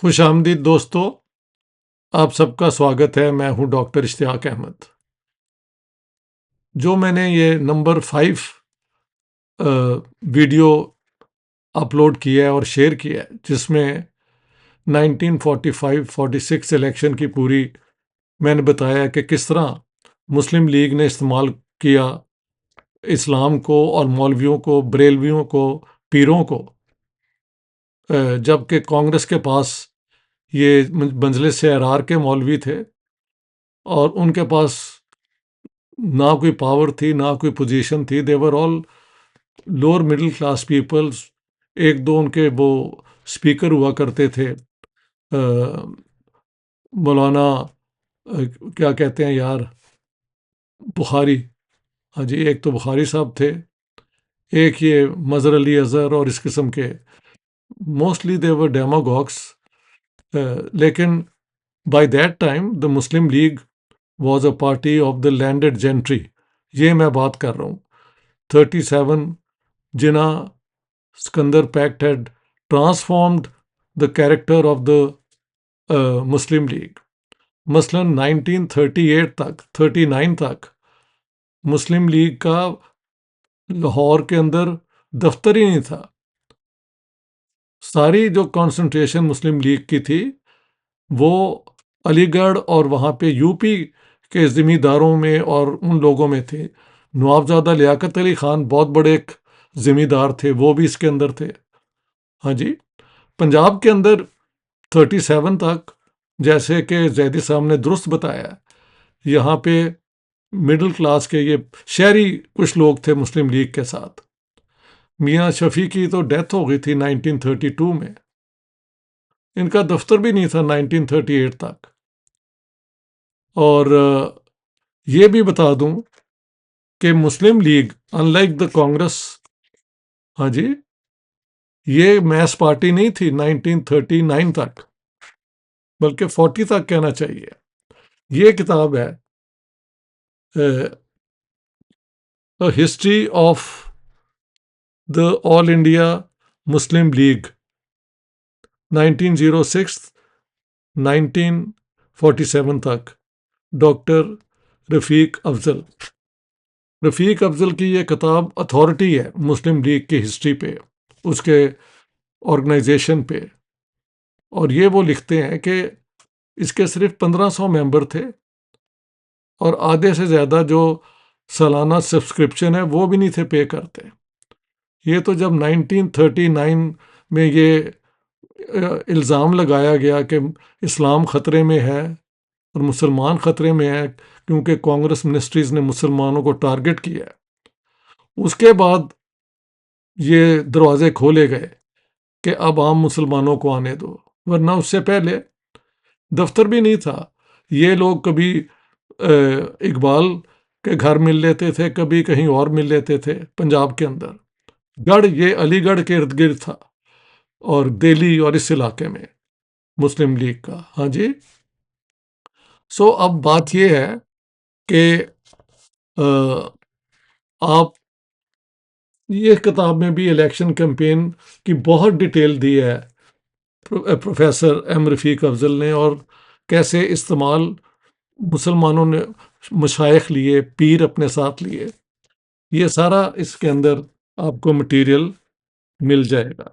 خوش آمدید دوستو، آپ سب کا سواگت ہے۔ میں ہوں ڈاکٹر اشتیاق احمد۔ جو میں نے یہ نمبر 5 ویڈیو اپلوڈ کیا ہے اور شیئر کیا ہے، جس میں 1945-46 الیکشن کی پوری میں نے بتایا کہ کس طرح مسلم لیگ نے استعمال کیا اسلام کو اور مولویوں کو، بریلویوں کو، پیروں کو، جبکہ کانگریس کے پاس یہ مجلس اعرار کے مولوی تھے اور ان کے پاس نہ کوئی پاور تھی، نہ کوئی پوزیشن تھی۔ دیور آل لوور مڈل کلاس پیپلز۔ ایک دو ان کے وہ اسپیکر ہوا کرتے تھے، مولانا کیا کہتے ہیں یار، بخاری، ہاں جی، ایک تو بخاری صاحب تھے، ایک یہ مظہر علی اظہر اور اس قسم کے، موسٹلی دے ور ڈیماگوگس۔ لیکن by that time the Muslim League was a party of the landed gentry. یہ میں بات کر رہا ہوں 37 Jinnah Sikandar pact had transformed the character of the Muslim League. مثلاً 1938 تک 39 تک مسلم لیگ کا لاہور کے اندر دفتر ہی نہیں تھا۔ ساری جو کانسنٹریشن مسلم لیگ کی تھی وہ علی گڑھ اور وہاں پہ یو پی کے زمینداروں میں اور ان لوگوں میں تھے۔ نوابزادہ لیاقت علی خان بہت بڑے ایک زمیندار تھے، وہ بھی اس کے اندر تھے۔ ہاں جی، پنجاب کے اندر 37 تک، جیسے کہ زیدی صاحب نے درست بتایا، یہاں پہ مڈل کلاس کے یہ شہری کچھ لوگ تھے مسلم لیگ کے ساتھ۔ میاں شفیع کی تو ڈیتھ ہو گئی تھی 1932 میں، ان کا دفتر بھی نہیں تھا 1938 تک۔ اور یہ بھی بتا دوں کہ Muslim League unlike the Congress, ہاں جی، یہ میس پارٹی نہیں تھی 1939 تک، بلکہ 40 تک کہنا چاہیے۔ یہ کتاب ہے history of the all India Muslim league 1906 1947 تک، ڈاکٹر رفیق افضل۔ رفیق افضل کی یہ کتاب اتھارٹی ہے مسلم لیگ کی ہسٹری پہ، اس کے آرگنائزیشن پہ۔ اور یہ وہ لکھتے ہیں کہ اس کے صرف 1500 ممبر تھے اور آدھے سے زیادہ جو سالانہ سبسکرپشن ہے وہ بھی نہیں تھے پے کرتے۔ یہ تو جب 1939 میں یہ الزام لگایا گیا کہ اسلام خطرے میں ہے اور مسلمان خطرے میں ہے کیونکہ کانگریس منسٹریز نے مسلمانوں کو ٹارگٹ کیا ہے، اس کے بعد یہ دروازے کھولے گئے کہ اب عام مسلمانوں کو آنے دو، ورنہ اس سے پہلے دفتر بھی نہیں تھا۔ یہ لوگ کبھی اقبال کے گھر مل لیتے تھے، کبھی کہیں اور مل لیتے تھے پنجاب کے اندر۔ گڑھ یہ علی گڑھ کے ارد گرد تھا اور دہلی اور اس علاقے میں مسلم لیگ کا۔ ہاں جی، سو اب بات یہ ہے کہ آپ یہ کتاب میں بھی الیکشن کیمپین کی بہت ڈیٹیل دی ہے پروفیسر ایم رفیق افضل نے، اور کیسے استعمال مسلمانوں نے مشائخ لیے، پیر اپنے ساتھ لیے۔ یہ سارا اس کے اندر آپ کو مٹیریل مل جائے گا۔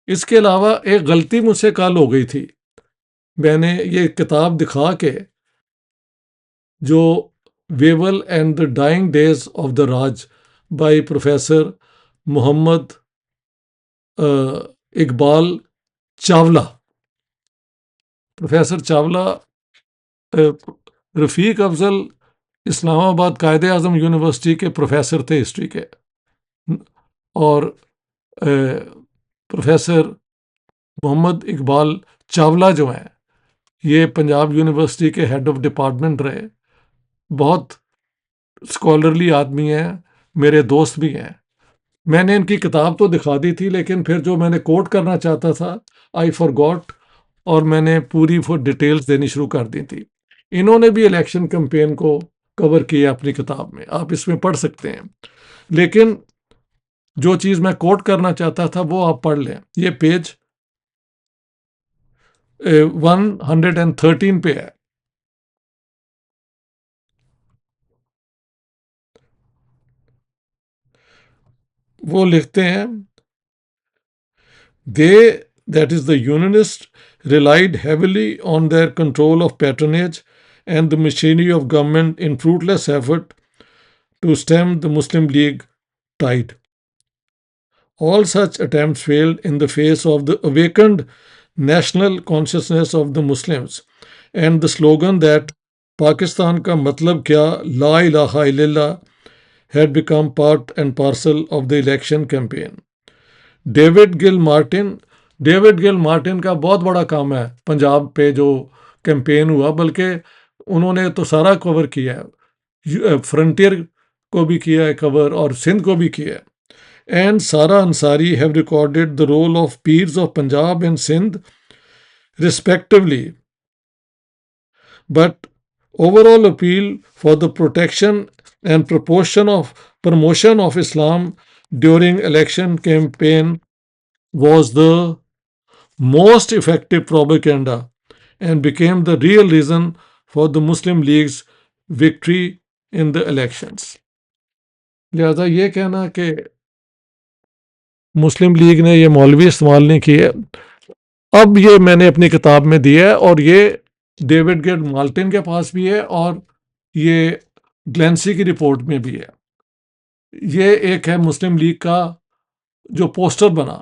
اس کے علاوہ ایک غلطی مجھ سے کل ہو گئی تھی، میں نے یہ کتاب دکھا کے جو Wavell and the dying days of the Raj by professor Muhammad Iqbal Chawla, professor Chawla Rafiq Afzal Islamabad Quaid Azam university کے پروفیسر تھے ہسٹری کے، اور پروفیسر محمد اقبال چاولہ جو ہیں یہ پنجاب یونیورسٹی کے ہیڈ آف ڈپارٹمنٹ رہے، بہت اسکالرلی آدمی ہیں، میرے دوست بھی ہیں۔ میں نے ان کی کتاب تو دکھا دی تھی، لیکن پھر جو میں نے کوٹ کرنا چاہتا تھا آئی فار گاٹ، اور میں نے پوری ڈیٹیلز دینی شروع کر دی تھی۔ انہوں نے بھی الیکشن کیمپین کو کور کیا اپنی کتاب میں، آپ اس میں پڑھ سکتے ہیں۔ لیکن جو چیز میں کوٹ کرنا چاہتا تھا وہ آپ پڑھ لیں۔ یہ پیج 113 پہ ہے. وہ لکھتے ہیں they, that is the Unionists, relied heavily on their control of patronage and the machinery of government in fruitless effort to stem the Muslim League tide. All such attempts failed in the face of the awakened national consciousness of the Muslims and the slogan that Pakistan ka matlab kya, La ilaha illallah, had become part and parcel of the election campaign. David Gul Martin کا بہت بڑا کام ہے پنجاب پہ جو campaign ہوا، بلکہ انہوں نے تو سارا کور کیا ہے، فرنٹیئر کو بھی کیا ہے کور اور سندھ کو بھی کیا ہے. And Sara Ansari have recorded the role of pirs of Punjab and Sindh respectively, but overall appeal for the protection and promotion of Islam during election campaign was the most effective propaganda and became the real reason for the Muslim League's victory in the elections. لہذا یہ کہنا کہ Muslim league نے یہ مولوی استعمال نہیں کیے، اب یہ میں نے اپنی کتاب میں دیا ہے، اور یہ ڈیوڈ گیل مالٹن کے پاس بھی ہے اور یہ گلینسی کی رپورٹ میں بھی ہے. یہ ایک ہے مسلم لیگ کا جو پوسٹر بنا،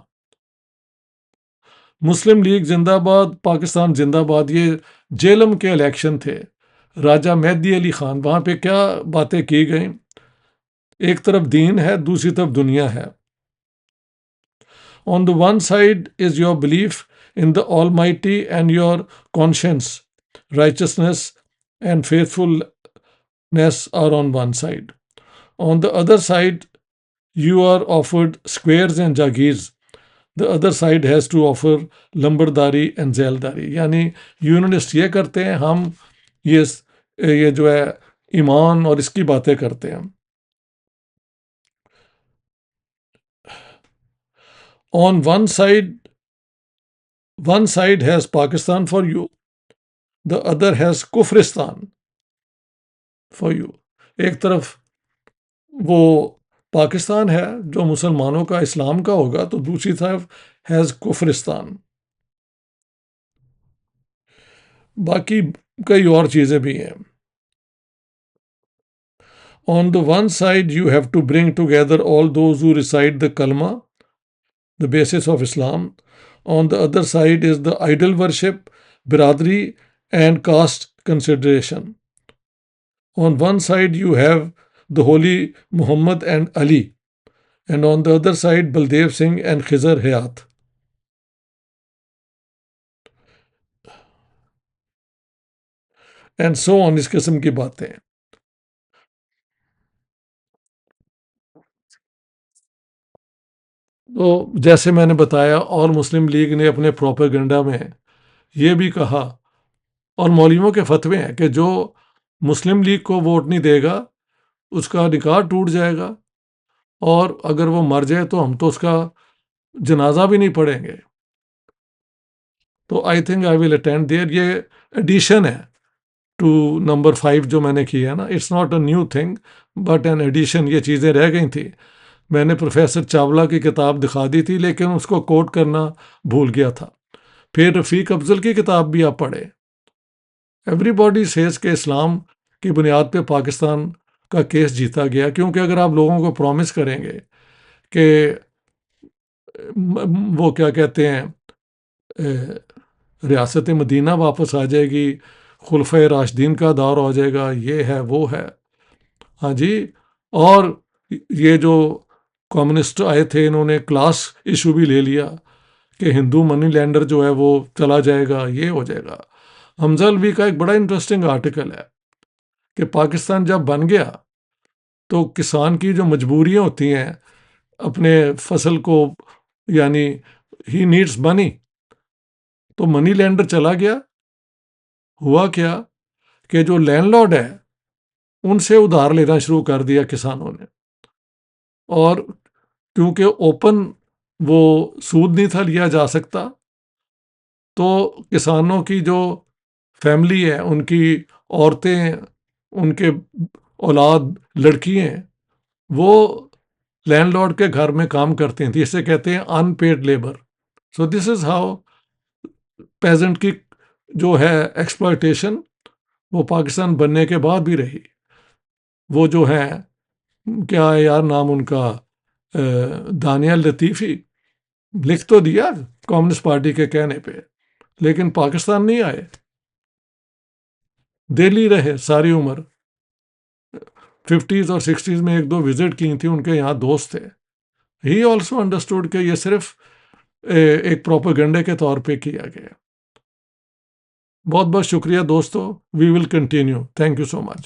مسلم لیگ زندہ باد، پاکستان زندہ باد. یہ جیلم کے الیکشن تھے، راجہ مہدی علی خان، وہاں پہ کیا باتیں کی گئیں. ایک طرف دین ہے، دوسری طرف دنیا ہے. On the one side is your belief in the Almighty and your conscience, righteousness and faithfulness are on one side. On the other side, you are offered squares and jagirs. The other side has to offer لمبرداری and زیلداری. یعنی Unionist یہ کرتے ہیں، ہم یہ جو ہے ایمان اور اس کی باتیں کرتے ہیں. On one side has Pakistan for you, the other has Kufristan for you. ایک طرف وہ پاکستان ہے جو مسلمانوں کا، اسلام کا ہوگا، تو دوسری طرف ہیز کفرستان. باقی کئی اور چیزیں بھی ہیں. On the one side you have to bring together all those who recite the kalma, the basis of Islam. On the other side is the idol worship, biradari and caste consideration. On one side you have the holy Muhammad and Ali, and on the other side Baldev Singh and Khizr Hayat. And so on. اس قسم کی باتیں. تو جیسے میں نے بتایا، اور مسلم league نے اپنے پروپیگنڈا میں یہ بھی کہا، اور مولویوں کے فتوے ہیں کہ جو مسلم لیگ کو ووٹ نہیں دے گا اس کا نکاح ٹوٹ جائے گا، اور اگر وہ مر جائے تو ہم تو اس کا جنازہ بھی نہیں پڑھیں گے. تو I think I will attend there. یہ ایڈیشن ہے ٹو نمبر 5 جو میں نے کی ہے نا. It's not a new thing but an addition. یہ چیزیں رہ گئی تھیں. میں نے پروفیسر چاولہ کی کتاب دکھا دی تھی لیکن اس کو کوٹ کرنا بھول گیا تھا. پھر رفیق افضل کی کتاب بھی آپ پڑھیں. ایوری باڈی سیز کہ اسلام کی بنیاد پہ پاکستان کا کیس جیتا گیا، کیونکہ اگر آپ لوگوں کو پرومس کریں گے کہ وہ کیا کہتے ہیں ریاست مدینہ واپس آ جائے گی، خلفۂ راشدین کا دور ہو جائے گا، یہ ہے وہ ہے، ہاں جی، اور یہ جو کمیونسٹ آئے تھے انہوں نے کلاس ایشو بھی لے لیا کہ ہندو منی لینڈر جو ہے وہ چلا جائے گا، یہ ہو جائے گا. حمزہ الوی کا ایک بڑا انٹرسٹنگ آرٹیکل ہے کہ پاکستان جب بن گیا تو کسان کی جو مجبوریاں ہوتی ہیں اپنے فصل کو، یعنی ہی نیڈس منی، تو منی لینڈر چلا گیا. ہوا کیا کہ جو لینڈ لارڈ ہے ان سے ادھار لینا شروع کر دیا کسانوں نے، اور کیونکہ اوپن وہ سود نہیں تھا لیا جا سکتا، تو کسانوں کی جو فیملی ہے، ان کی عورتیں، ان کے اولاد لڑکی ہیں، وہ لینڈ لارڈ کے گھر میں کام کرتے ہیں، اسے کہتے ہیں unpaid labour. So this is how peasant کی جو ہے ایکسپلائٹیشن وہ پاکستان بننے کے بعد بھی رہی. وہ جو ہے، کیا ہے یار نام ان کا، دانیال لطیفی، لکھ تو دیا کمیونسٹ پارٹی کے کہنے پہ، لیکن پاکستان نہیں آئے، دہلی رہے ساری عمر. 50s اور 60s میں ایک دو وزٹ کی تھی، ان کے یہاں دوست تھے. ہی آلسو انڈرسٹوڈ کہ یہ صرف ایک پروپیگنڈے کے طور پہ کیا گیا. بہت بہت شکریہ دوستو. We will continue. Thank you so much.